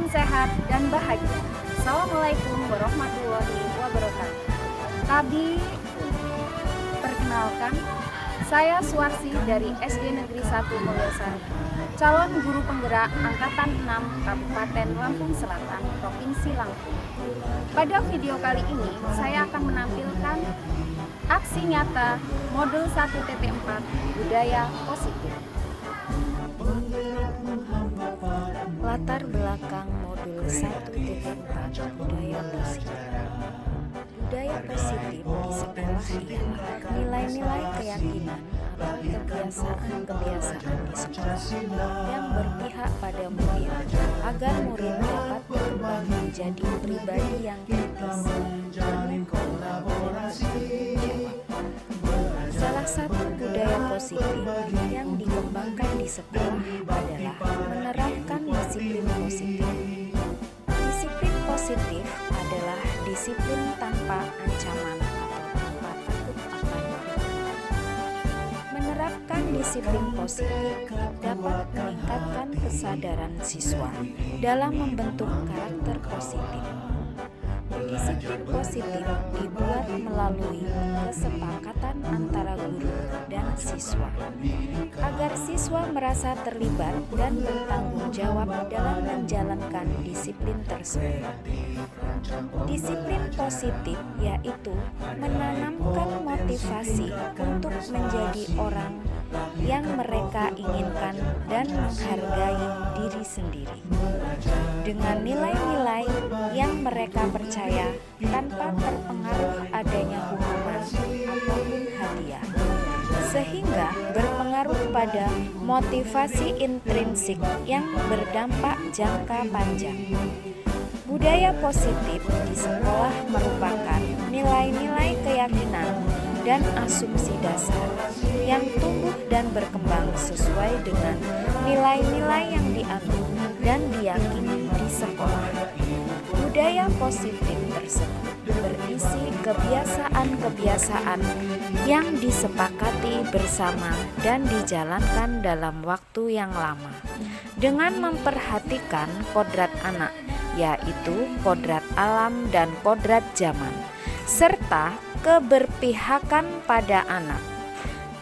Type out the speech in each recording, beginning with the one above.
Salam sehat dan bahagia. Assalamualaikum warahmatullahi wabarakatuh. Kami perkenalkan, saya Suwarsi dari SD Negeri 1 Mulyosari, calon guru penggerak Angkatan 6 Kabupaten Lampung Selatan, Provinsi Lampung. Pada video kali ini, saya akan menampilkan aksi nyata modul 1.4 budaya positif. Latar belakang modul 1.4 budaya positif. Budaya positif di sekolah ialah nilai-nilai keyakinan atau kebiasaan-kebiasaan di sekolah yang berpihak pada murid agar murid dapat berkembang menjadi pribadi yang kritis, Salah satu budaya positif yang dikembangkan di sekolah adalah menerapkan disiplin positif. Disiplin positif adalah disiplin tanpa ancaman atau tanpa takut akan hukuman. Menerapkan disiplin positif dapat meningkatkan kesadaran siswa dalam membentuk karakter positif. Disiplin positif dibuat melalui kesepakatan antara guru dan siswa, agar siswa merasa terlibat dan bertanggung jawab dalam menjalankan disiplin tersebut. Disiplin positif yaitu menanamkan motivasi untuk menjadi orang yang mereka inginkan dan menghargai diri sendiri dengan nilai-nilai yang mereka percaya tanpa terpengaruh adanya hukuman ataupun hadiah, sehingga berpengaruh pada motivasi intrinsik yang berdampak jangka panjang. Budaya positif di sekolah merupakan nilai-nilai keyakinan dan asumsi dasar yang tumbuh dan berkembang sesuai dengan nilai-nilai yang dianut dan diyakini di sekolah. Budaya positif tersebut berisi kebiasaan-kebiasaan yang disepakati bersama dan dijalankan dalam waktu yang lama dengan memperhatikan kodrat anak, yaitu kodrat alam dan kodrat zaman, serta keberpihakan pada anak.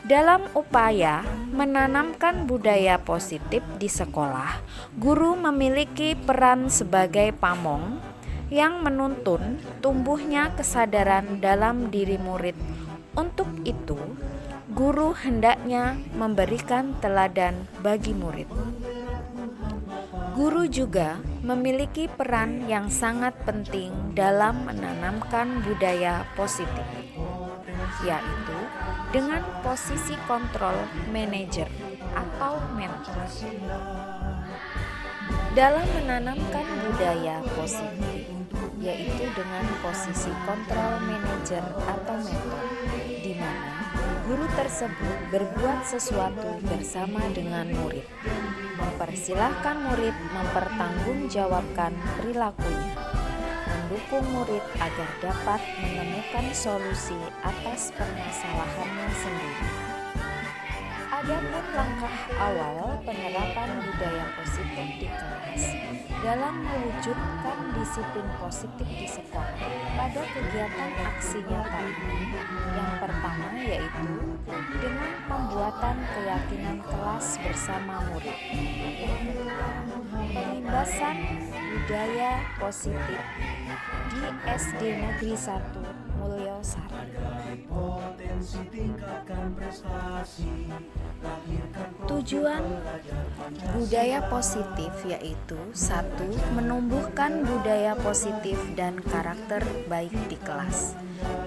Dalam upaya menanamkan budaya positif di sekolah, guru memiliki peran sebagai pamong yang menuntun tumbuhnya kesadaran dalam diri murid. Untuk itu, guru hendaknya memberikan teladan bagi murid. Guru juga memiliki peran yang sangat penting dalam menanamkan budaya positif, yaitu dengan posisi kontrol manajer atau mentor. Dalam menanamkan budaya positif, yaitu dengan posisi kontrol manajer atau mentor, di mana guru tersebut berbuat sesuatu bersama dengan murid, mempersilahkan murid mempertanggungjawabkan perilakunya, mendukung murid agar dapat menemukan solusi atas permasalahannya sendiri. Adapun langkah awal penerapan budaya positif di kelas dalam mewujudkan disiplin positif di sekolah pada kegiatan aksi nyata ini, yang pertama yaitu dengan pembuatan keyakinan kelas bersama murid. Yang kedua, pengindasan budaya positif di SD Negeri 1 Mulyosari. Tujuan budaya positif yaitu 1. Menumbuhkan budaya positif dan karakter baik di kelas.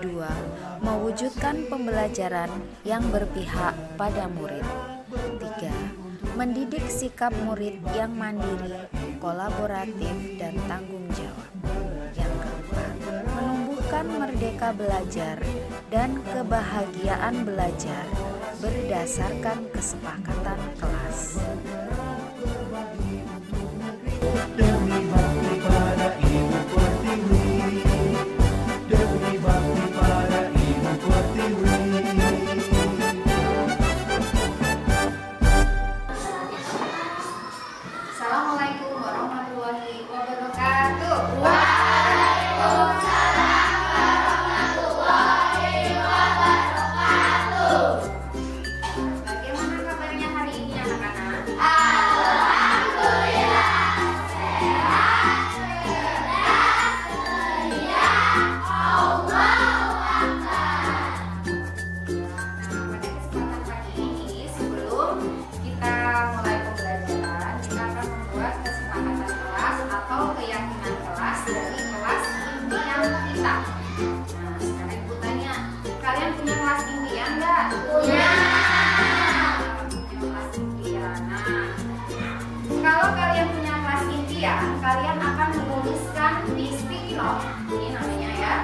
2. Mewujudkan pembelajaran yang berpihak pada murid. 3. Mendidik sikap murid yang mandiri, kolaboratif, dan tanggung jawab. Yang keempat, menumbuhkan merdeka belajar dan kebahagiaan belajar berdasarkan kesepakatan kelas. Demi bakti pada Ibu Pertiwi, demi bakti pada Ibu Pertiwi. Assalamualaikum warahmatullahi wabarakatuh. kalian akan menuliskan di sticky note, ini namanya ya,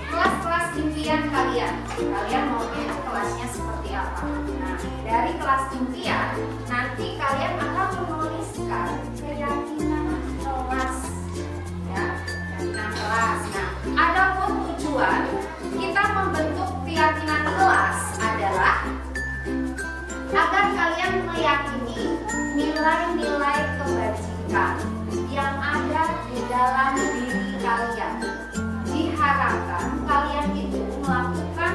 kelas-kelas impian kalian. Kalian maunya kelasnya seperti apa? Nah, dari kelas impian nanti kalian akan menuliskan keyakinan kelas, ya, keyakinan kelas. Nah, adapun tujuan kita membentuk keyakinan kelas adalah agar kalian meyakini nilai-nilai kebajikan yang ada di dalam diri kalian. Diharapkan kalian itu melakukan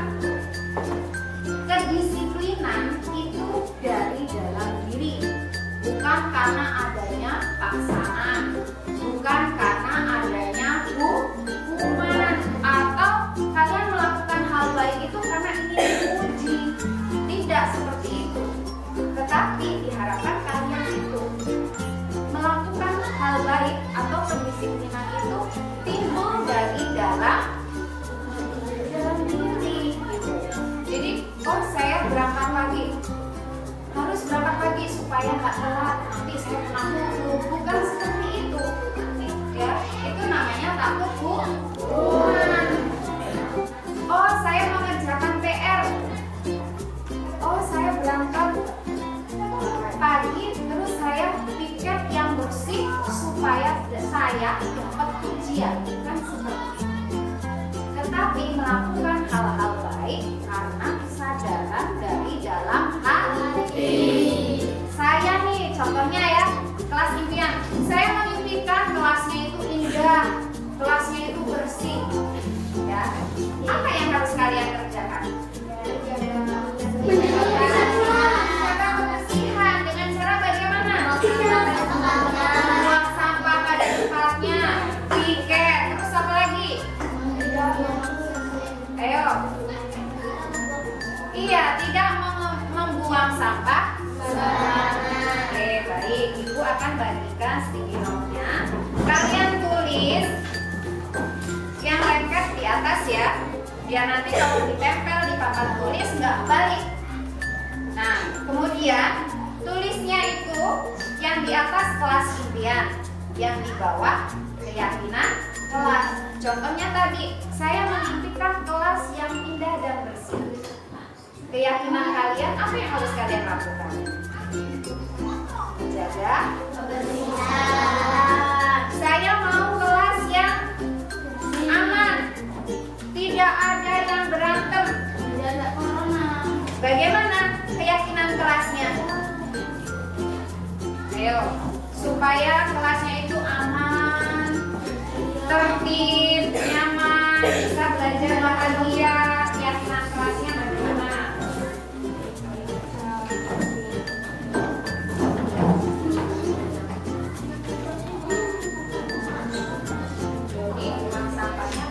kedisiplinan itu dari dalam diri, bukan karena adanya paksaan, bukan karena adanya hukuman, atau kalian melakukan hal baik itu karena ingin dipuji. Tidak seperti itu, tetapi diharapkan kalian itu melakukan hal baik atau kedisiplinan itu timbul dari dalam diri gitu. Jadi, oh saya berangkat pagi, harus berangkat pagi supaya nggak telat, nanti saya kena hukum. Bukan seperti itu, ya. Itu namanya takut hukuman. Oh saya mengerjakan PR. Oh saya berangkat pagi, terus saya piket yang bersih supaya saya dapat ujian, kan seperti itu. Tetapi melakukan hal-hal baik karena kesadaran dari dalam hati. Saya nih contohnya ya, kelas impian. Saya mengimpikan kelasnya itu indah, kelasnya itu bersih. Ya, apa yang harus kalian kerjakan? Jaga kebersihan dengan cara bagaimana? Buang sampah pada tempatnya, piket, terus apa lagi? Ayo. Iya, tidak membuang sampah. Oke, baik. Ibu akan bagikan sticky note-nya. Kalian tulis yang lengket di atas ya, biar nanti kalau ditempel di papan tulis nggak balik. Nah, kemudian tulisnya itu yang di atas kelas impian, yang di bawah keyakinan kelas. Contohnya tadi, saya mengimpikan kelas yang indah dan bersih. Keyakinan kalian, apa yang harus kalian lakukan? Jaga kebersihan. Saya mau kelas yang aman, tidak ada yang berantem, tidak ada corona. Bagaimana keyakinan kelasnya? Ayo, supaya kelasnya itu aman, tertib, nyaman, bisa belajar bahagia. Keyakinan kelasnya bagaimana? Jadi buang sampahnya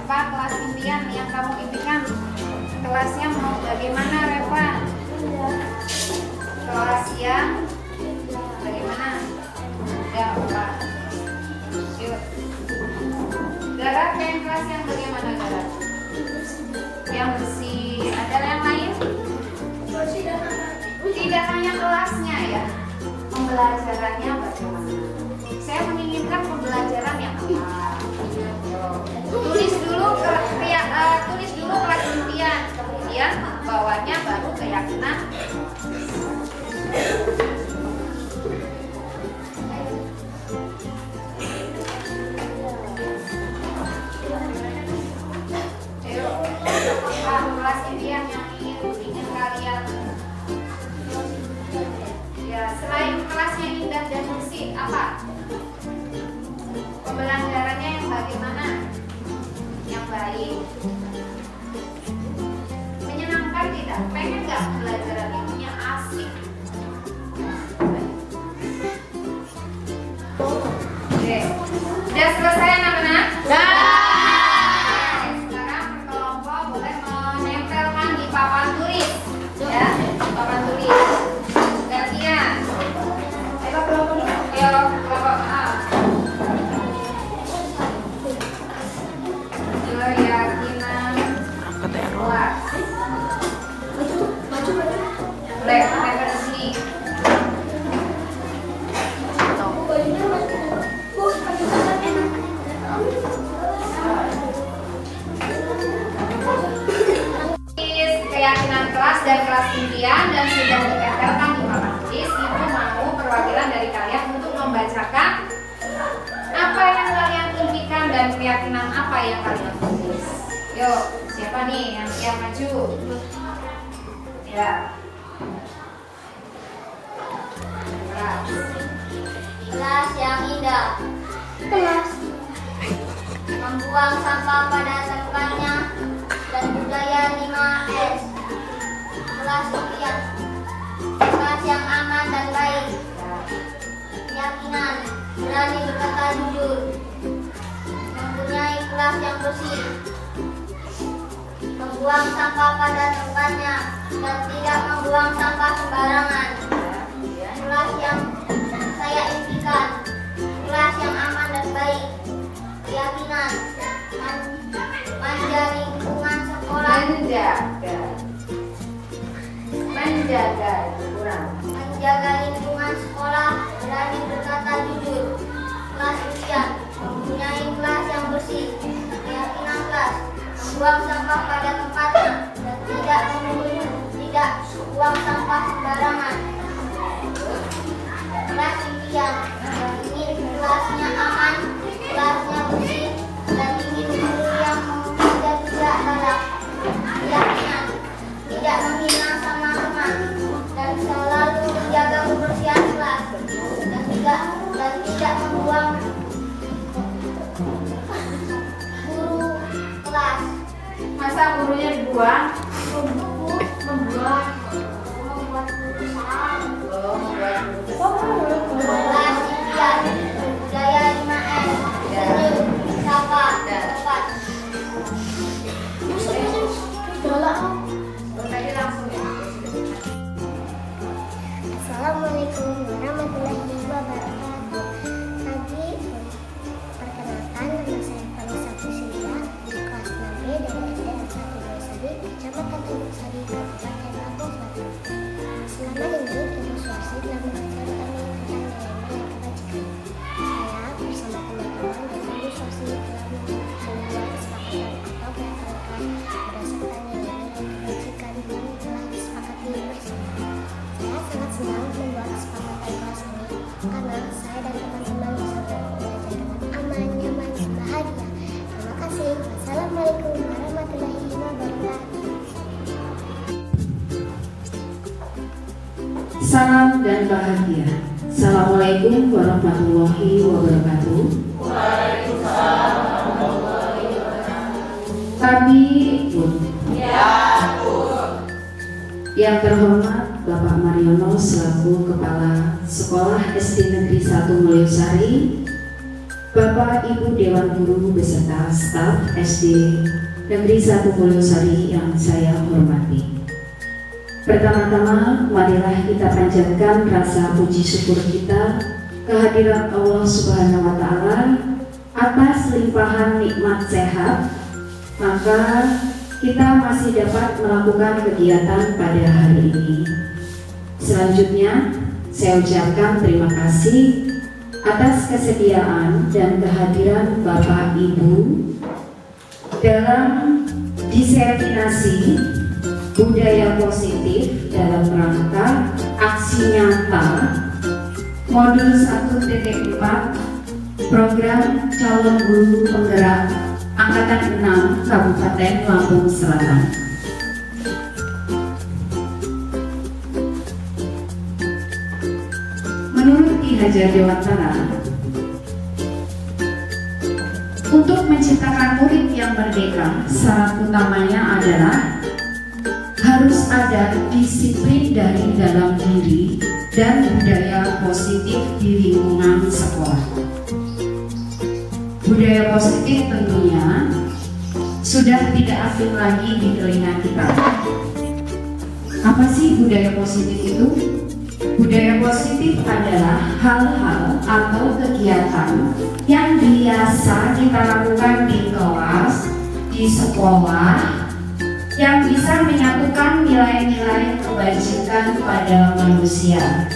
kelas impian yang kamu impikan. Kelasnya mau bagaimana, Reva? Kelas yang bagaimana? Ya, Pak. Yuk. Gara pengen kelas yang bagaimana, Gara? Yang bersih. Ada yang lain? Tidak hanya kelasnya ya, pembelajarannya bagaimana? Saya menginginkan pembelajaran yang apa? Tulis dulu kelas impian, kemudian bawahnya baru keyakinan. Kelas impian yang ingin kalian, ya selain kelasnya indah dan bersih, apa? Pembelajarannya yang bagaimana? Yang baik, menyenangkan tidak? Pengen nggak pembelajaran ilmunya kelas. Boleh, mereka di sini. Keyakinan kelas dan kelas impian dan sudah ditempelkan di majlis. Ibu mau perwakilan dari kalian untuk membacakan apa yang kalian impikan dan keyakinan apa yang kalian tulis. Yuk, siapa nih yang siap maju? Ya. Kelas yang indah. Kelas membuang sampah pada tempatnya dan budaya 5S. Kelas impian. Kelas yang aman dan baik. Keyakinan, berani berkata jujur. Mempunyai kelas yang bersih. Membuang sampah pada tempatnya dan tidak membuang sampah sembarangan. Kelas yang saya impikan. Kelas yang aman dan baik. Keyakinan, menjaga lingkungan sekolah. Menjaga lingkungan sekolah, berani berkata jujur. Kelas impian, mempunyai kelas yang bersih. Keyakinan kelas, membuang sampah pada tempatnya dan tidak buang sampah sembarangan. Kelas impian, ingin kelasnya aman, kelasnya bersih, dan ingin guru yang mengajar tidak galak. Keyakinan, tidak menghina sama teman dan selalu menjaga kebersihan kelas dan tidak membuang guru kelas. Masa gurunya dibuang? Membuat guru salah. Kelas impian, budaya 5S, senyum, sapa, tepat. Tadi langsung ya. Assalamualaikum warahmatullahi wabarakatuh. Pagi, perkenalkan nama saya Vanessa Priscilia, kelas 6B dari SD Negeri 1 Sari, Kecamatan Tanjung Sari, Kabupaten Lampung Selatan. Selama ini, Ibu Suarsi telah mengajar kami tentang nilai-nilai kebajikan. Saya bersama teman-teman dan Ibu Suarsi telah membuat kesepakatan atau peraturan berdasarkan nilai-nilai kebajikan yang telah disepakati bersama. Saya sangat senang membuat kesepakatan kelas ini karena saya dan teman-teman bisa belajar dengan aman, nyaman, dan bahagia. Terima kasih. Wassalamualaikum warahmatullahi wabarakatuh. Salam dan bahagia. Assalamualaikum warahmatullahi wabarakatuh. Kami pun. Yang terhormat Bapak Mariono selaku Kepala Sekolah SD Negeri 1 Mulyosari, Bapak Ibu Dewan Guru beserta staf SD Negeri 1 Mulyosari yang saya hormati. Pertama-tama, marilah kita panjatkan rasa puji syukur kita kehadirat Allah Subhanahu wa Ta'ala atas limpahan nikmat sehat, maka kita masih dapat melakukan kegiatan pada hari ini. Selanjutnya, saya ucapkan terima kasih atas kesediaan dan kehadiran Bapak Ibu dalam diseminasi budaya positif dalam rangka aksi nyata modul 1.4 program calon guru penggerak Angkatan 6 Kabupaten Lampung Selatan. Menurut Ki Hajar Dewantara, untuk menciptakan murid yang merdeka, syarat utamanya adalah harus ada disiplin dari dalam diri dan budaya positif di lingkungan sekolah. Budaya positif tentunya sudah tidak asing lagi di telinga kita. Apa sih budaya positif itu? Budaya positif adalah hal-hal atau kegiatan yang biasa kita lakukan di kelas, di sekolah, yang bisa menyatukan nilai-nilai kebajikan pada manusia.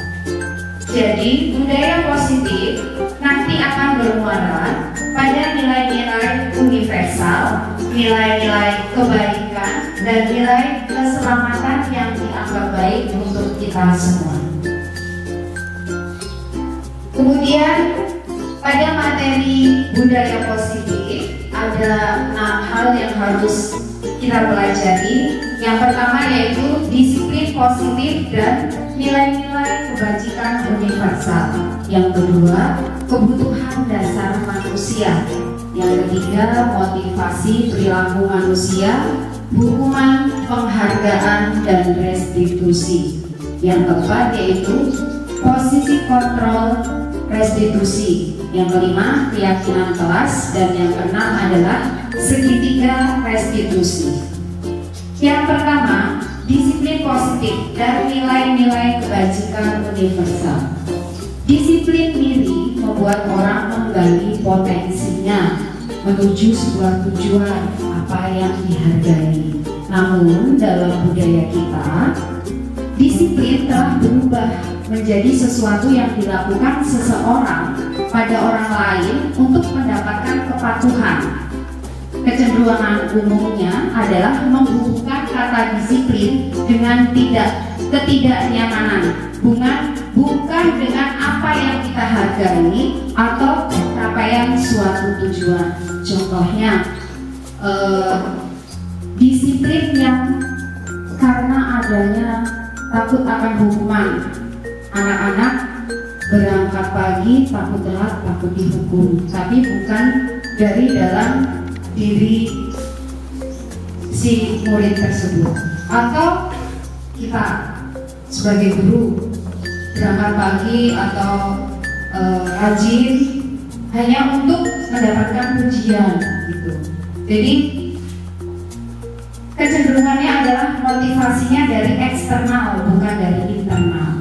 Jadi, budaya positif nanti akan bermuara pada nilai-nilai universal, nilai-nilai kebaikan, dan nilai keselamatan yang dianggap baik untuk kita semua. Kemudian, pada materi budaya positif ada 6 hal yang harus kita pelajari. Yang pertama yaitu disiplin positif dan nilai-nilai kebajikan universal. Yang kedua, kebutuhan dasar manusia. Yang ketiga, motivasi perilaku manusia, hukuman, penghargaan, dan restitusi. Yang keempat yaitu posisi kontrol, restitusi. Yang kelima, keyakinan kelas, dan yang keenam adalah segitiga restitusi. Yang pertama, disiplin positif dan nilai-nilai kebajikan universal. Disiplin diri membuat orang menggali potensinya menuju sebuah tujuan apa yang dihargai. Namun dalam budaya kita, disiplin telah berubah menjadi sesuatu yang dilakukan seseorang pada orang lain untuk mendapatkan kepatuhan. Kecenderungan umumnya adalah menghubungkan kata disiplin dengan ketidaknyamanan, bukan dengan apa yang kita hargai atau capaian suatu tujuan. Contohnya, disiplin yang karena adanya takut akan hukuman. Anak-anak berangkat pagi, takut telat, takut dihukum, tapi bukan dari dalam diri si murid tersebut. Atau kita sebagai guru berangkat pagi atau rajin hanya untuk mendapatkan pujian gitu. Jadi kecenderungannya adalah motivasinya dari eksternal bukan dari internal.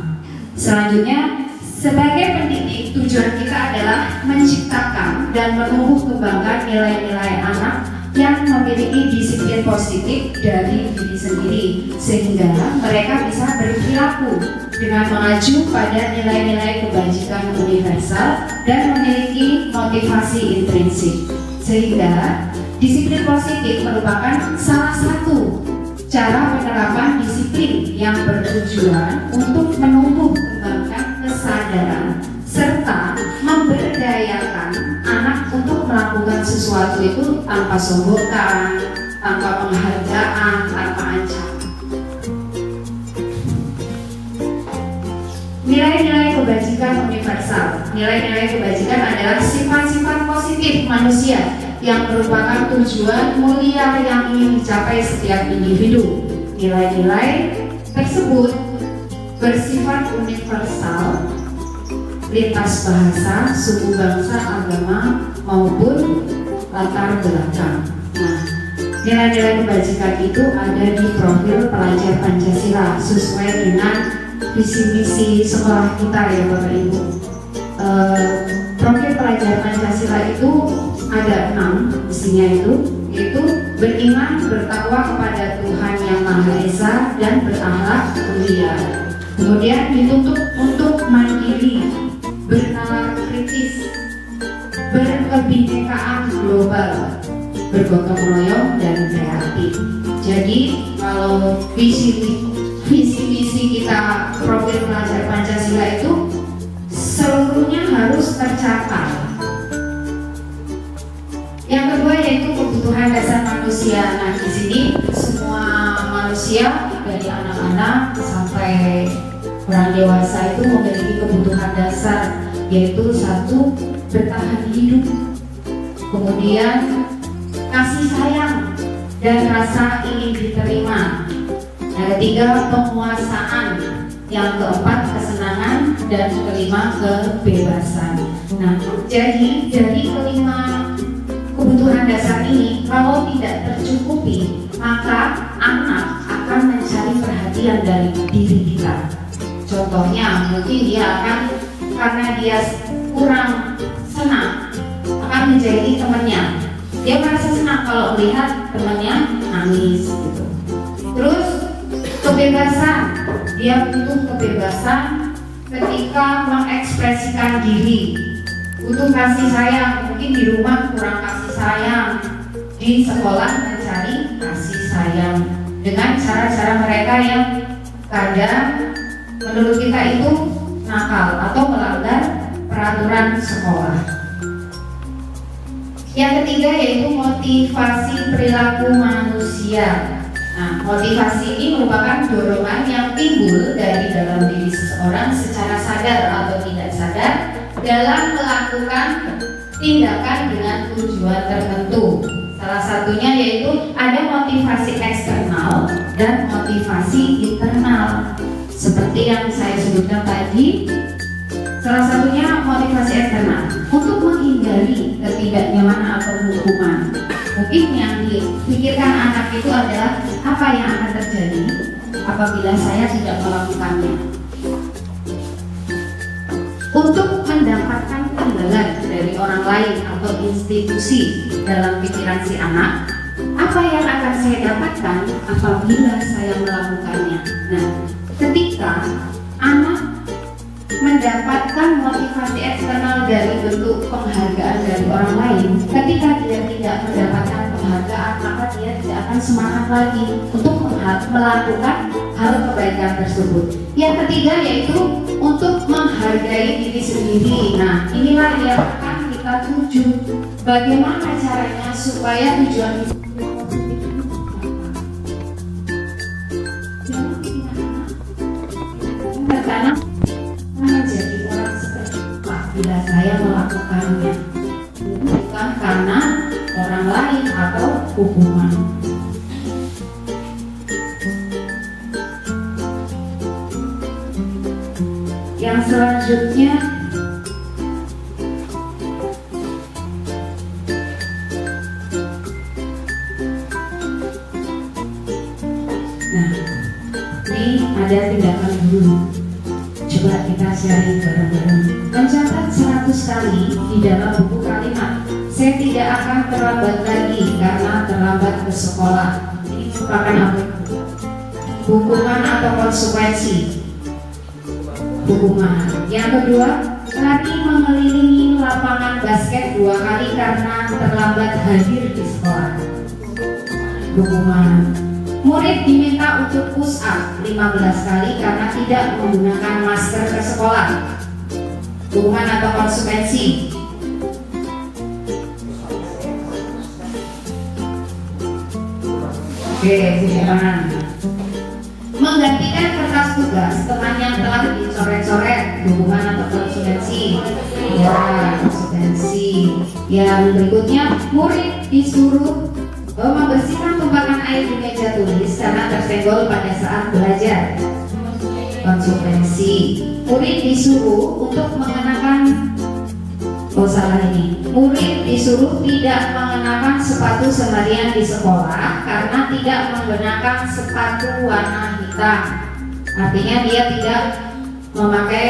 Selanjutnya, sebagai pendidik, tujuan kita adalah menciptakan dan menumbuh kembangkan nilai-nilai anak yang memiliki disiplin positif dari diri sendiri, sehingga mereka bisa berperilaku dengan mengacu pada nilai-nilai kebajikan universal dan memiliki motivasi intrinsik. Sehingga disiplin positif merupakan salah satu cara penerapan disiplin yang bertujuan untuk menumbuh kembangkan kesadaran serta memberdayakan anak untuk melakukan sesuatu itu tanpa sogokkan, tanpa penghargaan, tanpa ancaman. Nilai-nilai kebajikan universal. Nilai-nilai kebajikan adalah sifat-sifat positif manusia yang merupakan tujuan mulia yang ingin dicapai setiap individu. Nilai-nilai tersebut bersifat universal, lintas bahasa, suku, bangsa, agama, maupun latar belakang. Nah, nilai-nilai kebajikan itu ada di profil pelajar Pancasila sesuai dengan visi misi sekolah kita ya Bapak Ibu. Profil pelajar Pancasila itu ada 6 isinya yaitu beriman, bertakwa kepada Tuhan Yang Maha Esa dan berakhlak mulia. Kemudian dituntut untuk mandiri, bernalar kritis, berkebinekaan global, bergotong royong dan kreatif. Jadi kalau visi misi kita profil pelajar Pancasila itu seluruhnya harus tercapai. Yang kedua yaitu kebutuhan dasar manusia. Nah, di sini semua manusia dari anak-anak sampai orang dewasa itu memiliki kebutuhan dasar, yaitu satu, bertahan hidup, kemudian kasih sayang dan rasa ingin diterima. Yang ketiga, penguasaan. Yang keempat, kesenangan, dan kelima, kebebasan. Nah, jadi dari kelima kebutuhan dasar ini kalau tidak tercukupi, maka anak akan mencari perhatian dari diri kita. Contohnya, mungkin dia akan, karena dia kurang senang, akan menjadi temannya. Dia merasa senang kalau melihat temannya nangis gitu. Kebebasan, dia butuh kebebasan ketika mengekspresikan diri, butuh kasih sayang. Mungkin di rumah kurang kasih sayang, di sekolah mencari kasih sayang dengan cara-cara mereka yang kadang menurut kita itu nakal atau melanggar peraturan sekolah. Yang ketiga yaitu motivasi perilaku manusia. Nah, motivasi ini merupakan dorongan yang timbul dari dalam diri seseorang secara sadar atau tidak sadar dalam melakukan tindakan dengan tujuan tertentu. Salah satunya yaitu ada motivasi eksternal dan motivasi internal. Seperti yang saya sebutkan tadi, salah satunya motivasi eksternal untuk menghindari ketidaknyamanan atau hukuman. Mungkin yang dipikirkan anak itu adalah apa yang akan terjadi apabila saya tidak melakukannya. Untuk mendapatkan imbalan dari orang lain atau institusi dalam pikiran si anak, apa yang akan saya dapatkan apabila saya melakukannya. Nah, ketika anak mendapatkan motivasi eksternal dari bentuk penghargaan dari orang lain, ketika dia tidak mendapatkan penghargaan, maka dia tidak akan semangat lagi untuk melakukan hal kebaikan tersebut. Yang ketiga yaitu untuk menghargai diri sendiri. Nah, inilah yang akan kita tuju. Bagaimana caranya supaya tujuan itu tertanam menjadi orang seperti apa bila saya melakukannya, bukan karena orang lain atau hukuman. Yang selanjutnya ini ada tindakan guru. Coba kita sharing bareng-bareng. Mencatat 100 kali di dalam buku kalimat, saya tidak akan terlambat lagi karena terlambat ke sekolah. Ini merupakan apa? Hukuman atau konsekuensi? Hukuman. Yang kedua, lari mengelilingi lapangan basket 2 kali karena terlambat hadir di sekolah. Hukuman. Murid diminta untuk push up 15 kali karena tidak menggunakan masker ke sekolah. Hukuman atau konsekuensi? Oke, hukuman. Menggantikan kertas tugas teman yang telah dicoret-coret. Hukuman atau konsekuensi? Ya, konsekuensi. Yang berikutnya, murid disuruh membersihkan tumpahan air di meja tulis karena tersenggol pada saat belajar. Konsekuensi. Murid disuruh untuk mengenakan murid disuruh tidak mengenakan sepatu seharian di sekolah karena tidak menggunakan sepatu warna hitam. Artinya dia tidak memakai,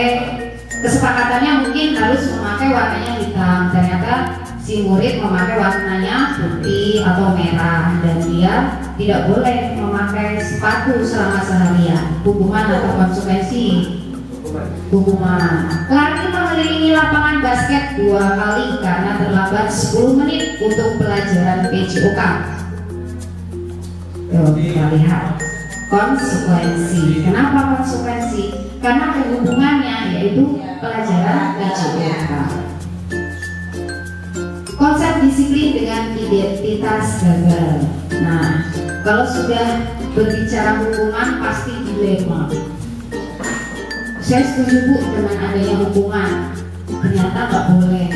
kesepakatannya mungkin harus memakai warnanya hitam, ternyata si murid memakai warnanya putih atau merah dan dia tidak boleh memakai sepatu selama seharian. Hukuman atau konsekuensi? Hukuman. Lari mengelilingi lapangan basket 2 kali karena terlambat 10 menit untuk pelajaran PJOK. Kita lihat konsekuensi. Kenapa konsekuensi? Karena ada hubungannya, yaitu pelajaran PJOK. Konsep disiplin dengan identitas gagal. Nah, kalau sudah berbicara hukuman pasti dilema. Saya setuju Bu dengan adanya hukuman, ternyata nggak boleh.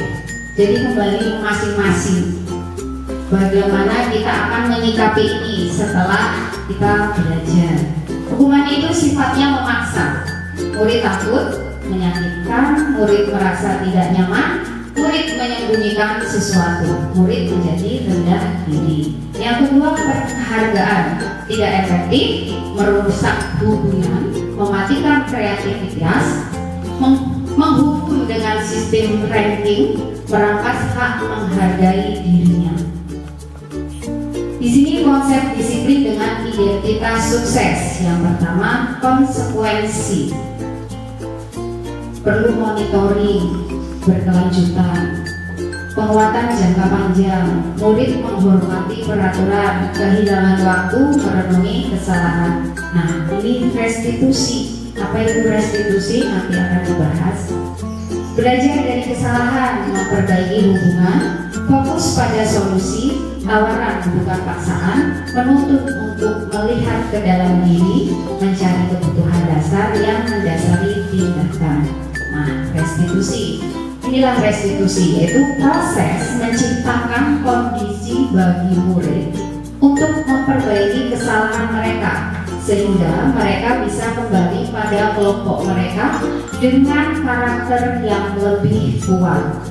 Jadi kembali masing-masing. Bagaimana kita akan menyikapi ini setelah kita belajar. Hukuman itu sifatnya memaksa. Murid takut, menyakitkan, murid merasa tidak nyaman, murid menyembunyikan sesuatu, murid menjadi rendah diri. Yang kedua, penghargaan tidak efektif, merusak hubungan, mematikan kreativitas, menghukum dengan sistem ranking, merampas hak menghargai dirinya. Di sini konsep disiplin dengan identitas sukses. Yang pertama, konsekuensi. Perlu monitoring berkelanjutan, penguatan jangka panjang, murid menghormati peraturan, kehilangan waktu merenungi kesalahan. Nah, ini restitusi. Apa itu restitusi? Nanti akan dibahas. Belajar dari kesalahan, memperbaiki hubungan, fokus pada solusi, tawaran bukan paksaan, menuntut untuk melihat ke dalam diri, mencari kebutuhan dasar yang mendasari tindakan. Nah, restitusi. Inilah restitusi, yaitu proses menciptakan kondisi bagi murid untuk memperbaiki kesalahan mereka, sehingga mereka bisa kembali pada kelompok mereka dengan karakter yang lebih kuat.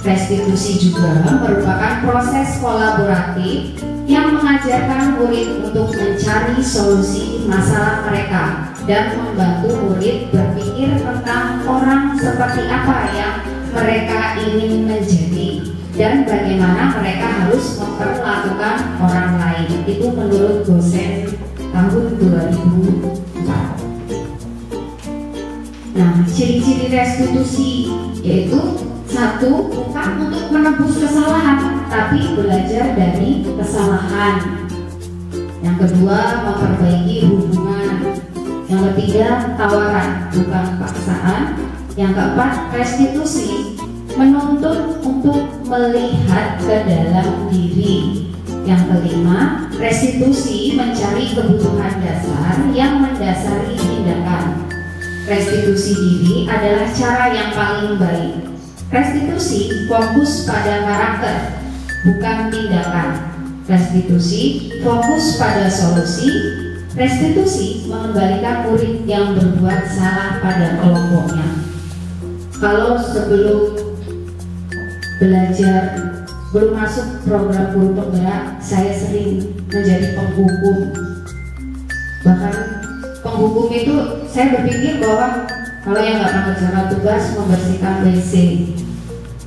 Restitusi juga merupakan proses kolaboratif yang mengajarkan murid untuk mencari solusi masalah mereka dan membantu murid berpikir tentang orang seperti apa yang mereka ingin menjadi dan bagaimana mereka harus memperlakukan orang lain. Itu menurut dosen tahun 2004. Nah, ciri-ciri restitusi yaitu satu, bukan untuk menebus kesalahan, tapi belajar dari kesalahan. Yang kedua, memperbaiki hubungan. Yang ketiga, tawaran bukan paksaan. Yang keempat, restitusi, menuntut untuk melihat ke dalam diri. Yang kelima, restitusi mencari kebutuhan dasar yang mendasari tindakan. Restitusi diri adalah cara yang paling baik. Restitusi fokus pada karakter, bukan tindakan. Restitusi fokus pada solusi. Restitusi mengembalikan murid yang berbuat salah pada kelompoknya. Kalau sebelum belajar, belum masuk program guru penggerak, saya sering menjadi penghukum. Bahkan penghukum itu saya berpikir bahwa kalau yang nggak mengerjakan tugas membersihkan WC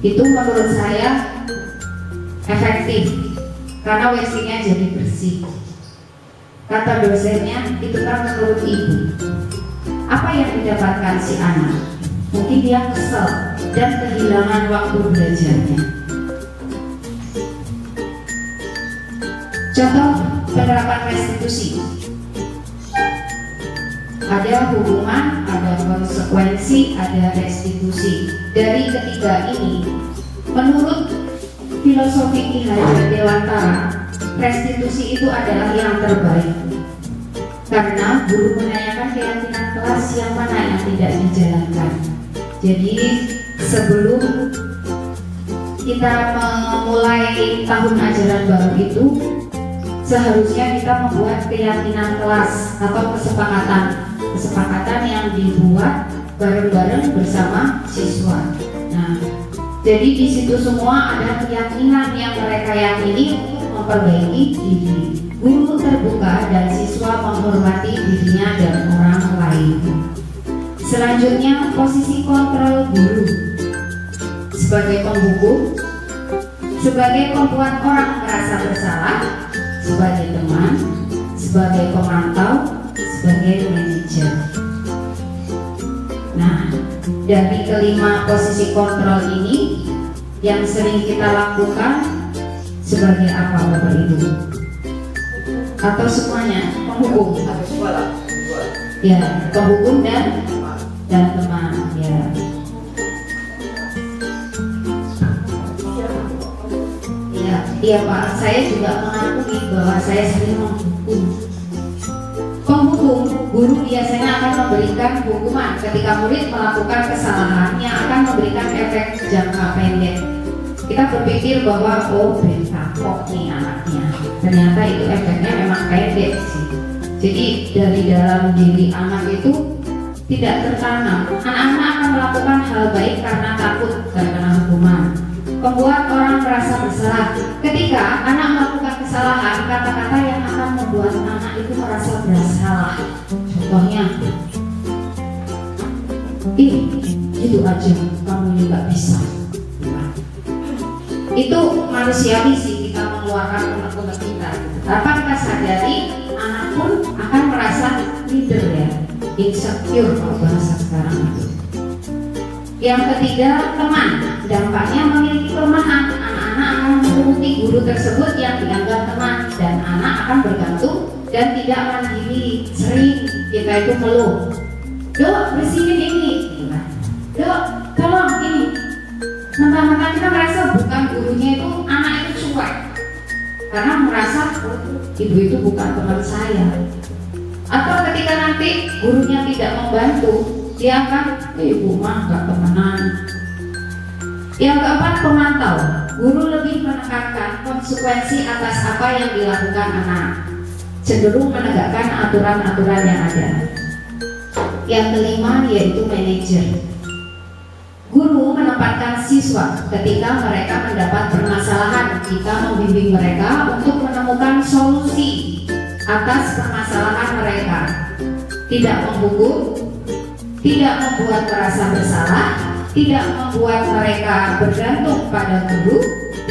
itu menurut saya efektif karena WC-nya jadi bersih. Kata dosennya, itu kan menurut ibu. Apa yang didapatkan si anak? Mungkin dia kesel dan kehilangan waktu belajarnya. Contoh penerapan restitusi. Ada hubungan, ada konsekuensi, ada restitusi. Dari ketiga ini, menurut filosofi Ki Hajar Dewantara, restitusi itu adalah yang terbaik. Karena guru menanyakan keyakinan kelas yang mana yang tidak dijalankan. Jadi sebelum kita memulai tahun ajaran baru itu, seharusnya kita membuat keyakinan kelas atau kesepakatan yang dibuat bareng-bareng bersama siswa. Nah, jadi di situ semua ada keyakinan yang mereka yakini untuk memperbaiki diri. Guru terbuka dan siswa menghormati dirinya dan orang lain. Selanjutnya, posisi kontrol guru sebagai penghukum, sebagai pembuat orang merasa bersalah, sebagai teman, sebagai pemantau, sebagai manajer. Nah, dari kelima posisi kontrol ini yang sering kita lakukan sebagai apa Bapak Ibu? Atau semuanya? Penghukum? Ya, penghukum dan teman. Ya. Iya Pak, saya juga mengakui bahwa saya sering menghukum. Penghukum, guru biasanya akan memberikan hukuman ketika murid melakukan kesalahan yang akan memberikan efek jangka pendek. Kita berpikir bahwa bentakok nih anaknya, ternyata itu efeknya memang pendek sih. Jadi dari dalam diri anak itu tidak tertanam. Anak-anak akan melakukan hal baik karena takut terkena hukuman. Membuat orang merasa bersalah. Ketika anak melakukan kesalahan, kata-kata yang akan membuat anak itu merasa bersalah. Contohnya, itu aja, kamu ini nggak bisa. Itu manusiawi sih kita mengeluarkan unek-unek kita. sadari, anak pun akan merasa leader ya, insecure kalau bahasa sekarang itu. Yang ketiga, teman. Dampaknya memiliki kelemahan. Anak-anak akan mengikuti guru tersebut yang dianggap teman, dan anak akan bergantung dan tidak mandiri. Sering kita itu ngeluh, "Dok, bersihin ini." "Dok, tolong ini." Mentang-mentang kita merasa bukan gurunya itu, anak itu cuek karena merasa ibu itu bukan teman saya. Atau ketika nanti gurunya tidak membantu, dia akan, "Ibu mah gak temenan." Yang keempat, pemantau. Guru lebih menekankan konsekuensi atas apa yang dilakukan anak, cenderung menegakkan aturan-aturan yang ada. Yang kelima yaitu manajer. Guru menempatkan siswa ketika mereka mendapat permasalahan. Kita membimbing mereka untuk menemukan solusi atas permasalahan mereka, tidak menghukum, tidak membuat merasa bersalah, tidak membuat mereka bergantung pada guru,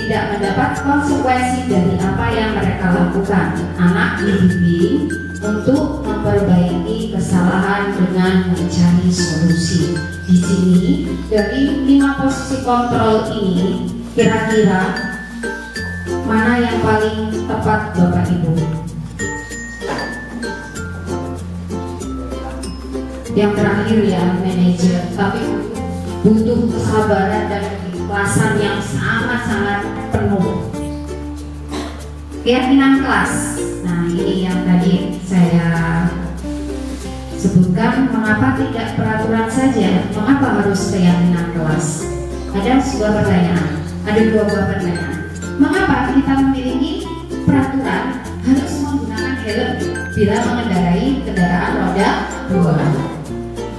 tidak mendapat konsekuensi dari apa yang mereka lakukan. Anak dibimbing untuk memperbaiki kesalahan dengan mencari solusi. Di sini dari 5 posisi kontrol ini, kira-kira mana yang paling tepat Bapak Ibu? Yang terakhir ya, manajer, tapi butuh kesabaran dan keikhlasan yang sangat-sangat penuh. Keyakinan kelas. Nah, ini yang tadi saya sebutkan, mengapa tidak peraturan saja, mengapa harus keyakinan kelas? Ada sebuah pertanyaan, ada 2 buah pertanyaan. Mengapa kita memiliki peraturan harus menggunakan helm bila mengendarai kendaraan roda 2?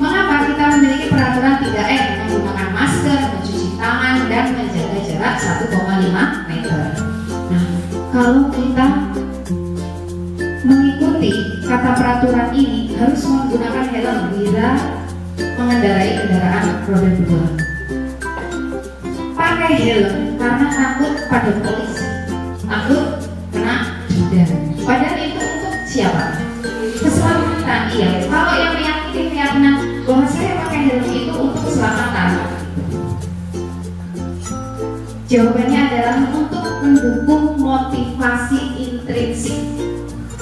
Mengapa kita memiliki peraturan 3M, menggunakan masker, mencuci tangan, dan menjaga jarak 1,5 meter? Nah, kalau kita mengikuti kata peraturan ini, harus menggunakan helm bila mengendarai kendaraan roda 2. Pakai helm karena takut pada polisi, takut kena denda. Padahal itu untuk siapa? Keselamatan. Iya, kalau yang meyakini keyakinan bahwa saya pakai helm itu untuk keselamatan, jawabannya adalah untuk mendukung motivasi intrinsik,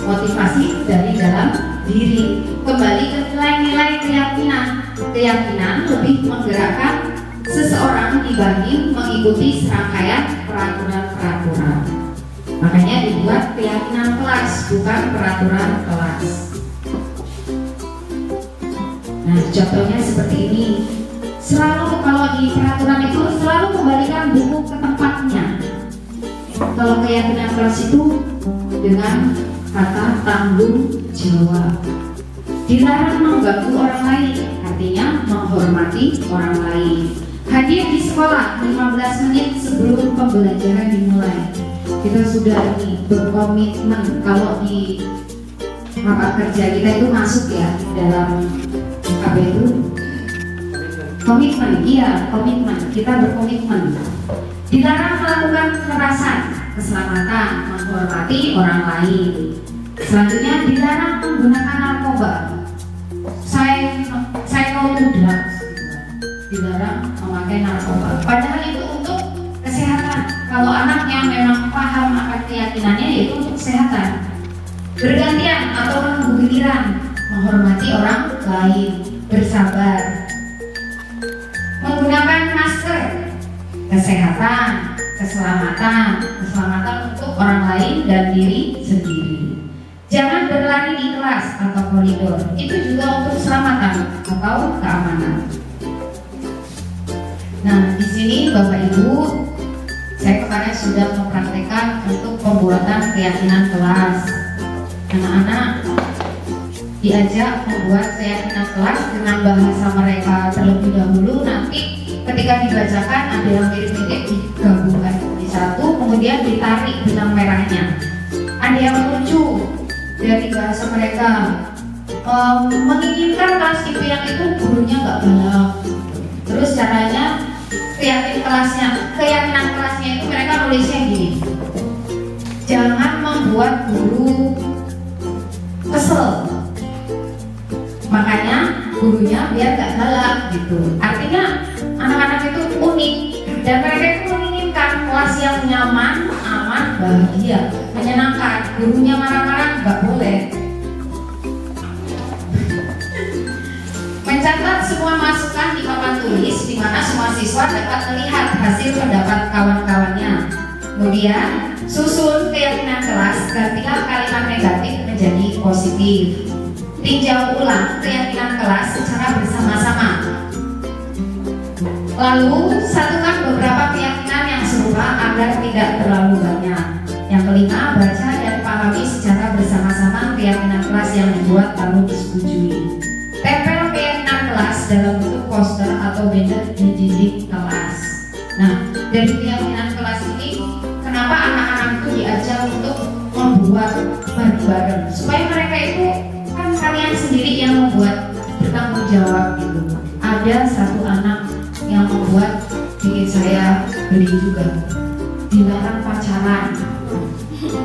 motivasi dari dalam diri. Kembali ke nilai-nilai keyakinan. Keyakinan lebih menggerakkan seseorang dibanding mengikuti serangkaian peraturan-peraturan. Makanya dibuat keyakinan kelas, bukan peraturan kelas. Nah, contohnya seperti ini. Selalu kalau di peraturan itu selalu kembalikan buku ke tempatnya. Kalau keyakinan kelas itu dengan kata tanggung jawab. Dilarang mengganggu orang lain, artinya menghormati orang lain. Hadir di sekolah 15 menit sebelum pembelajaran dimulai. Kita sudah berkomitmen, kalau di rapat kerja kita itu masuk ya dalam apa itu? Komitmen, iya komitmen. Kita berkomitmen. Dilarang melakukan kekerasan, keselamatan, menghormati orang lain. Selanjutnya dilarang menggunakan narkoba. Saya tahu tidak, dilarang memakai narkoba. Padahal itu untuk kesehatan. Kalau anaknya memang paham akan keyakinannya, yaitu untuk kesehatan. Bergantian atau menunggu giliran, menghormati orang lain, bersabar, menggunakan masker, kesehatan, keselamatan untuk orang lain dan diri sendiri. Jangan berlari di kelas atau koridor, itu juga untuk keselamatan atau keamanan. Nah, di sini Bapak Ibu, saya kemarin sudah mempraktekkan untuk pembuatan keyakinan kelas. Anak-anak diajak membuat keyakinan kelas dengan bahasa mereka terlebih dahulu. Nanti ketika dibacakan ada yang mirip-mirip, digabungkan di satu, kemudian ditarik benang merahnya. Ada yang lucu dari bahasa mereka, menginginkan kelas itu yang itu gurunya nggak galak. Terus caranya keyakinan kelasnya itu mereka nulisnya gini: jangan membuat guru kesel. Makanya gurunya biar gak galak gitu. Artinya anak-anak itu unik dan mereka itu menginginkan kelas yang nyaman, aman, bahagia, menyenangkan. Gurunya marah-marah gak boleh. Mencatat semua masukan di papan tulis di mana semua siswa dapat melihat hasil pendapat kawan-kawannya. Kemudian susun keyakinan kelas, gantilah kalimat negatif menjadi positif. Tinjau ulang keyakinan kelas secara bersama-sama. Lalu satukan beberapa keyakinan yang serupa agar tidak terlalu banyak. Yang kelima, baca dan pahami secara bersama-sama keyakinan kelas yang dibuat lalu disetujui. Tempel keyakinan kelas dalam bentuk poster atau banner di dinding kelas. Nah, dari keyakinan kelas ini, kenapa anak-anak itu diajak untuk membuat bareng-bareng supaya mereka itu kan kalian sendiri yang membuat, bertanggung jawab gitu. Ada satu anak yang membuat bikin saya beli juga, dilarang pacaran,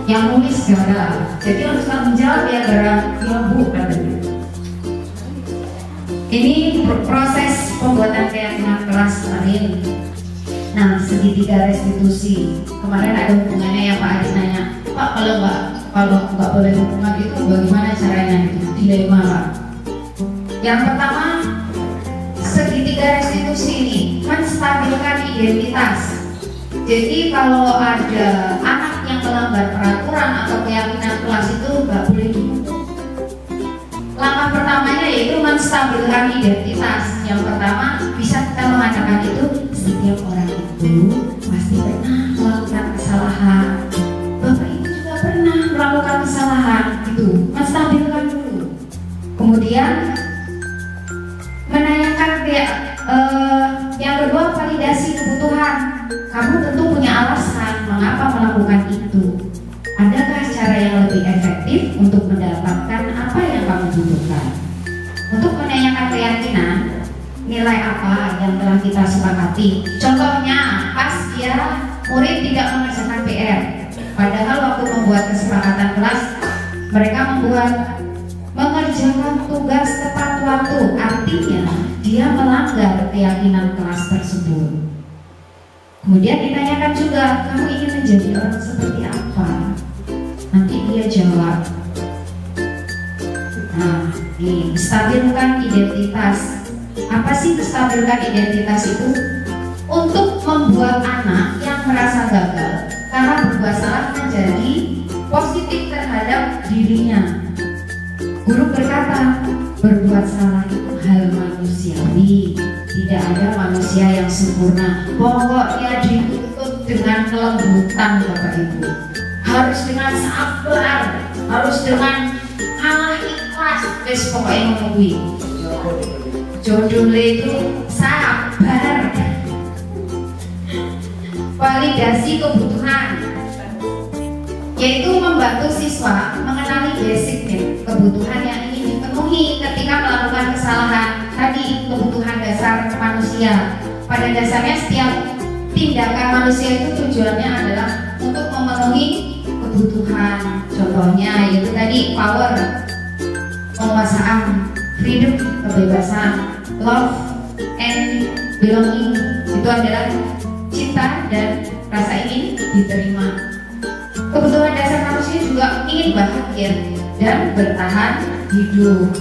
yang nulis gara, jadi harus tanggung jawab ya gara, ya bu katanya. Ini proses pembuatan keyakinan kelas kemarin. Nah, segitiga restitusi kemarin ada hubungannya ya, Pak Adi nanya, Pak kalau nggak boleh hubungan itu bagaimana caranya itu? Dilema Pak. Yang pertama, segitiga restitusi ini menstabilkan identitas. Jadi kalau ada anak yang melanggar peraturan atau keyakinan kelas itu nggak boleh dihukum. Langkah pertamanya yaitu menstabilkan identitas. Yang pertama bisa kita mengatakan itu setiap orang itu pasti pernah melakukan kesalahan. Bapak Ibu juga pernah melakukan kesalahan, itu menstabilkan dulu. Kemudian menanyakan yang kedua, validasi kebutuhan. Kamu tentu punya alasan mengapa melakukan itu. Adakah cara yang lebih efektif untuk mendapatkan apa yang kamu butuhkan? Untuk menanyakan keyakinan, nilai apa yang telah kita sepakati. Contohnya, pas dia murid tidak mengerjakan PR, padahal waktu membuat kesepakatan kelas, mereka mengerjakan tugas tepat waktu. Artinya, dia melanggar keyakinan kelas tersebut. Kemudian ditanyakan juga, kamu ingin menjadi orang seperti apa? Nanti dia jawab. Nah, ini stabilkan identitas. Apa sih stabilkan identitas itu? Untuk membuat anak yang merasa gagal karena berbuat salah menjadi positif terhadap dirinya. Guru berkata, berbuat salah itu hal manusiawi. Tidak ada manusia yang sempurna. Pokoknya dituntut dengan kelembutan Bapak Ibu. Harus dengan sabar, harus dengan ikhlas. Wes pokoknya ngomongin. Jodoh itu sabar. Validasi kebutuhan, yaitu membantu siswa mengenali basic kebutuhan yang ingin dipenuhi ketika melakukan kesalahan. Tadi kebutuhan dasar manusia. Pada dasarnya setiap tindakan manusia itu tujuannya adalah untuk memenuhi kebutuhan. Contohnya yaitu tadi power, penguasaan, freedom, kebebasan, love and belonging. Itu adalah cinta dan rasa ingin diterima. Kebutuhan dasar manusia juga ingin bahagia dan bertahan hidup.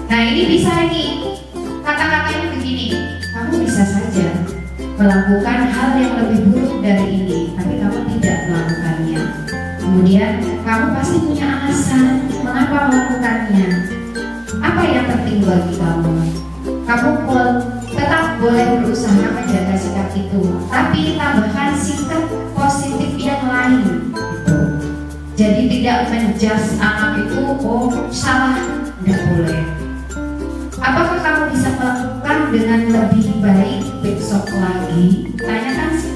Nah, ini bisa nih kata-katanya begini, kamu bisa saja melakukan hal yang lebih buruk dari ini, tapi kamu tidak melakukannya. Kemudian kamu pasti punya alasan mengapa melakukannya. Apa yang penting bagi kamu? Kamu tetap boleh berusaha menjaga sikap itu, tapi tambahkan sikap positif yang lain. Jadi tidak menjudge anak itu, oh salah, tidak boleh. Apakah kamu bisa melakukan dengan lebih baik besok lagi? Tanyakan sih.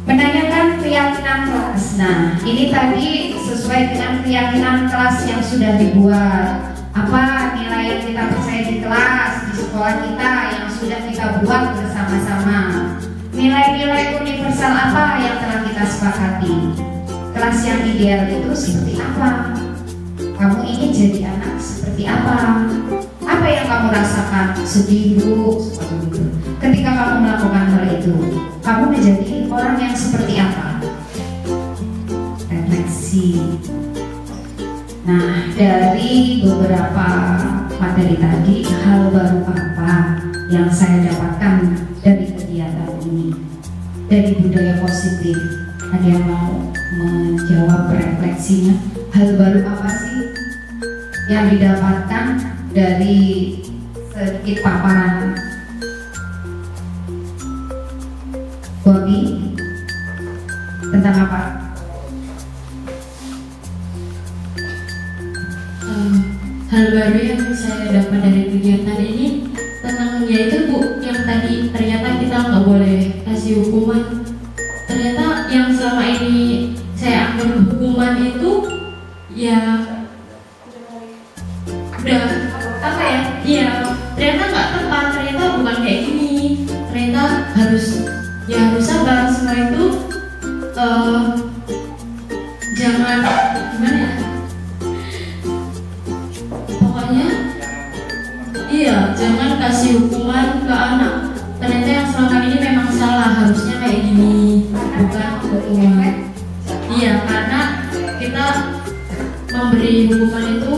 Menanyakan keyakinan kelas. Nah, ini tadi sesuai dengan keyakinan kelas yang sudah dibuat. Apa nilai yang kita percaya di kelas, di sekolah kita yang sudah kita buat bersama-sama. Nilai-nilai universal apa yang telah kita sepakati? Kelas yang ideal itu seperti apa? Kamu ingin jadi anak seperti apa? Apa yang kamu rasakan? Sedih, Bu, seperti itu. Ketika kamu melakukan hal itu, kamu menjadi orang yang seperti apa? Refleksi. Nah, dari beberapa materi tadi, hal baru apa yang saya dapatkan dari kegiatan ini? Dari budaya positif, ada yang mau menjawab refleksinya? Hal baru apa sih yang didapatkan dari sedikit paparan Bobby tentang apa? Hal baru yang saya dapat dari kegiatan ini tentang yaitu Bu, yang tadi ternyata kita nggak boleh kasih hukuman. Ternyata yang selama ini saya anggap hukuman itu ya udah apa ya? Iya, ternyata nggak tepat. Ternyata bukan kayak gini. Ternyata harus sabar. Semua itu jangan gimana ya? Iya, jangan kasih hukuman ke anak. Ternyata yang selama ini memang salah, harusnya kayak gini, bukan hukuman. Iya, karena kita memberi hukuman itu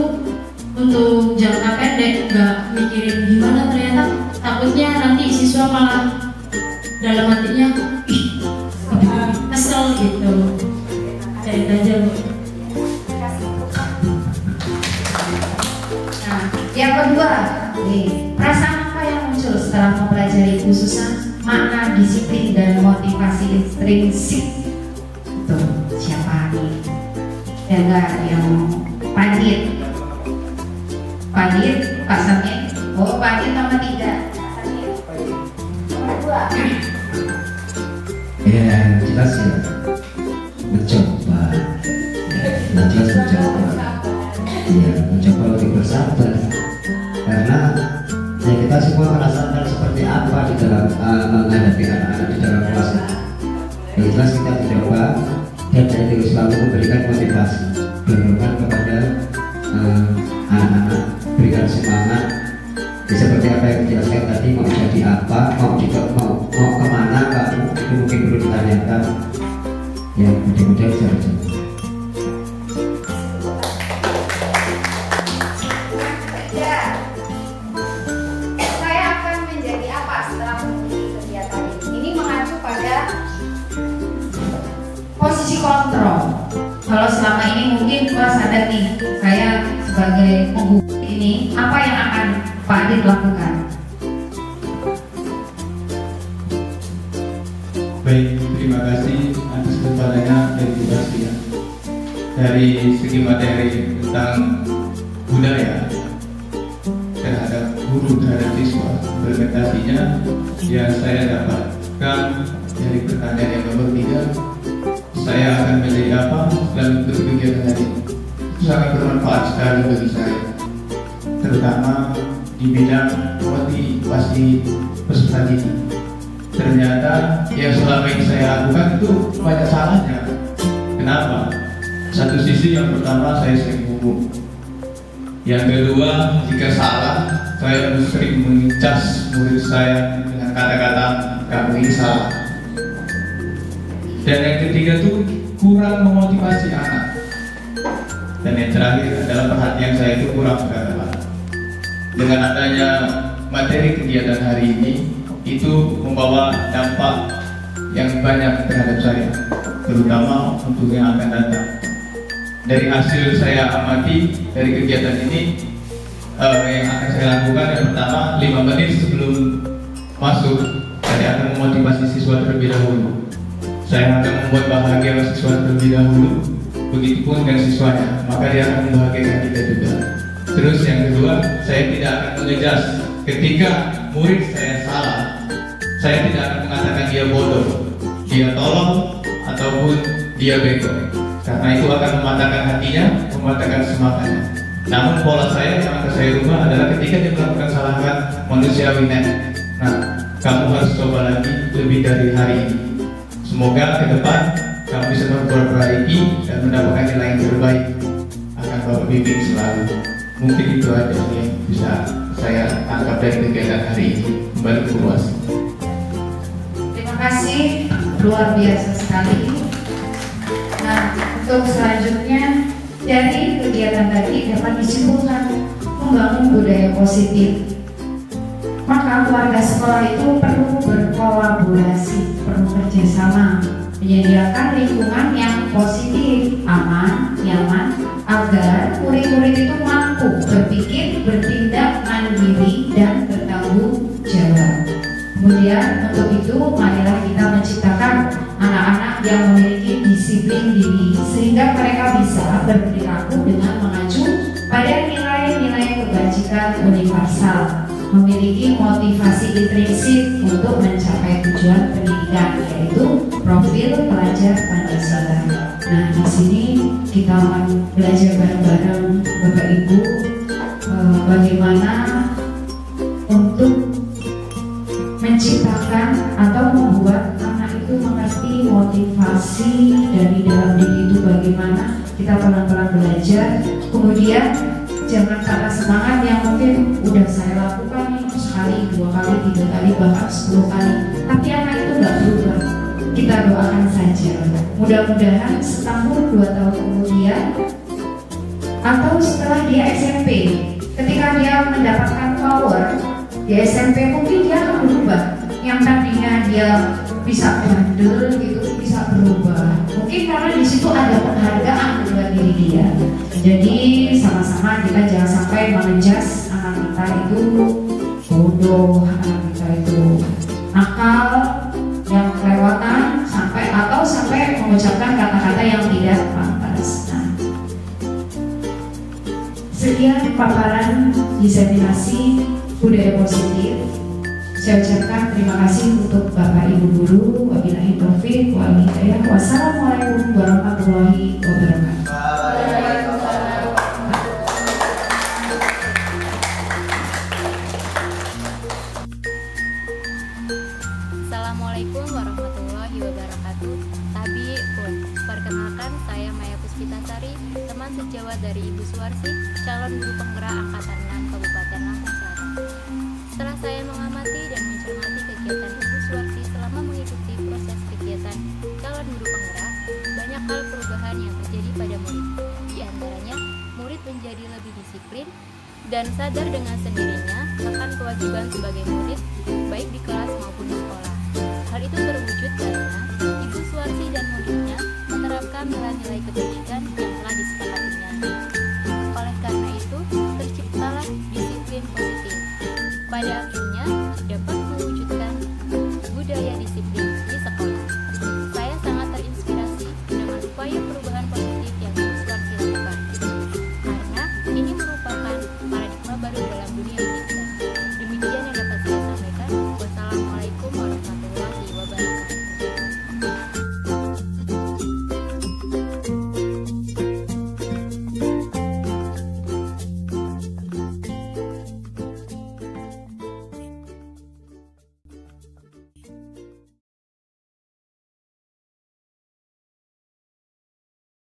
untuk jangka pendek, nggak mikirin gimana. Ternyata takutnya nanti siswa malah dalam hatinya, ih, kesel gitu. Cari aja Bu. Nah, yang kedua, perasaan apa yang muncul setelah mempelajari khususan makna disiplin dan motivasi intrinsik? Tuh, siapa nih? Ya enggak, yang Padit, Pak Samit. Oh, Padit nomor 3. Nomor 2. Ya, jelas ya, mencoba. Ya, jelas mencoba. Ya, mencoba lebih bersabar. Karena ya kita semua merasakan seperti apa di dalam menghadapi anak-anak di dalam kelas itu. Yang jelas kita mencoba dan dari selalu memberikan motivasi, dorongkan kepada anak-anak, berikan semangat. Ya, seperti apa yang dijelaskan tadi, mau jadi apa, mau kemana kamu, itu mungkin perlu ditanyakan. Ya, mudah-mudahan bisa terjadi. Posisi kontrol. Kalau selama ini mungkin kelas ada nih, saya sebagai penghubung ini, apa yang akan Pak Adit lakukan? Baik, terima kasih atas kesempatannya dari Bu Bastia. Dari segi materi tentang budaya terhadap guru terhadap siswa, implementasinya yang saya dapatkan dari pertanyaan yang nomor 3, saya akan menjadi apa dalam bentuk kegiatan hari ini. Itu sangat bermanfaat sekali bagi saya, terutama di bidang motivasi peserta didik. Ternyata yang selama ini saya lakukan itu banyak salahnya. Kenapa? Satu sisi, yang pertama saya sering ngomong. Yang kedua, jika salah, saya sering mengicas murid saya dengan kata-kata kamu ini salah. Dan yang ketiga tuh kurang memotivasi anak. Dan yang terakhir adalah perhatian saya itu kurang beragam. Dengan adanya materi kegiatan hari ini, itu membawa dampak yang banyak terhadap saya, terutama untuk yang akan datang. Dari hasil saya amati dari kegiatan ini, yang akan saya lakukan yang pertama, 5 menit sebelum masuk, saya akan memotivasi siswa terlebih dahulu. Saya akan membuat bahagia siswa terlebih dahulu, begitupun dengan siswanya, maka dia akan membahagiakan kita juga. Terus yang kedua, saya tidak akan mengejas ketika murid saya salah. Saya tidak akan mengatakan dia bodoh, dia tolong, ataupun dia bego, karena itu akan mematahkan hatinya, mematahkan semangatnya. Namun pola saya yang akan saya rubah adalah ketika dia melakukan kesalahan manusiawi net. Nah, kamu harus coba lagi lebih dari hari ini. Semoga ke depan kamu bisa memperbaiki dan mendapatkan nilai yang terbaik. Akan Bapak bimbing selalu. Mungkin itu aja yang bisa saya tangkap dari kegiatan hari ini. Kembali ke Bu Wasi. Terima kasih, luar biasa sekali. Nah, untuk selanjutnya dari kegiatan tadi dapat disimpulkan membangun budaya positif. Maka warga sekolah itu perlu berkolaborasi, perlu kerjasama, menyediakan lingkungan yang positif, aman, nyaman, agar murid-murid itu mampu berpikir, bertindak mandiri, dan bertanggung jawab. Kemudian untuk itu marilah kita menciptakan anak-anak yang memiliki disiplin diri sehingga mereka bisa berperilaku dengan mengacu pada nilai-nilai kebajikan universal, memiliki motivasi intrinsik untuk mencapai tujuan pendidikan, yaitu profil pelajar Pancasila. Nah, di sini kita akan belajar bareng-bareng Bapak Ibu bagaimana untuk menciptakan atau membuat anak itu mengerti motivasi dari dalam diri itu bagaimana. Kita pelan-pelan belajar, kemudian jangan patah semangat yang mungkin udah saya lakukan nih sekali, 2 kali, 3 kali, bahkan 10 kali, tapi anak itu nggak berubah. Kita doakan saja, mudah-mudahan setahun 2 tahun kemudian atau setelah dia SMP, ketika dia mendapatkan power di SMP, mungkin dia akan berubah. Yang tadinya dia bisa bandel gitu, bisa berubah. Mungkin karena di situ ada penghargaan buat diri dia. Jadi sama-sama kita jangan sampai mengejas anak kita itu bodoh, anak kita itu nakal, yang kelewatan, sampai mengucapkan kata-kata yang tidak pantas. Nah, sekian paparan diseminasi budaya positif. Saya ucapkan terima kasih untuk Bapak Ibu Guru. Wabillahi taufiq wal hidayah. Wassalamualaikum warahmatullahi wabarakatuh. Assalamualaikum warahmatullahi wabarakatuh. Tabi pun, perkenalkan saya Maya Puspitasari, teman sejawat dari Ibu Suwarsi, calon guru penggerak angkatan 6 Kabupaten Lampung Selatan. Setelah saya mengamati dan mencermati kegiatan Ibu Suwarsi selama mengikuti proses kegiatan calon guru penggerak, banyak hal perubahan yang terjadi pada murid. Di antaranya, murid menjadi lebih disiplin dan sadar dengan sendirinya akan kewajiban sebagai murid, baik di kelas maupun di sekolah. Hal itu terwujud karena Ibu Suwarsi dan muridnya menerapkan nilai-nilai kebajikan yang telah disepakatinya. Oleh karena itu, terciptalah disiplin positif. Pada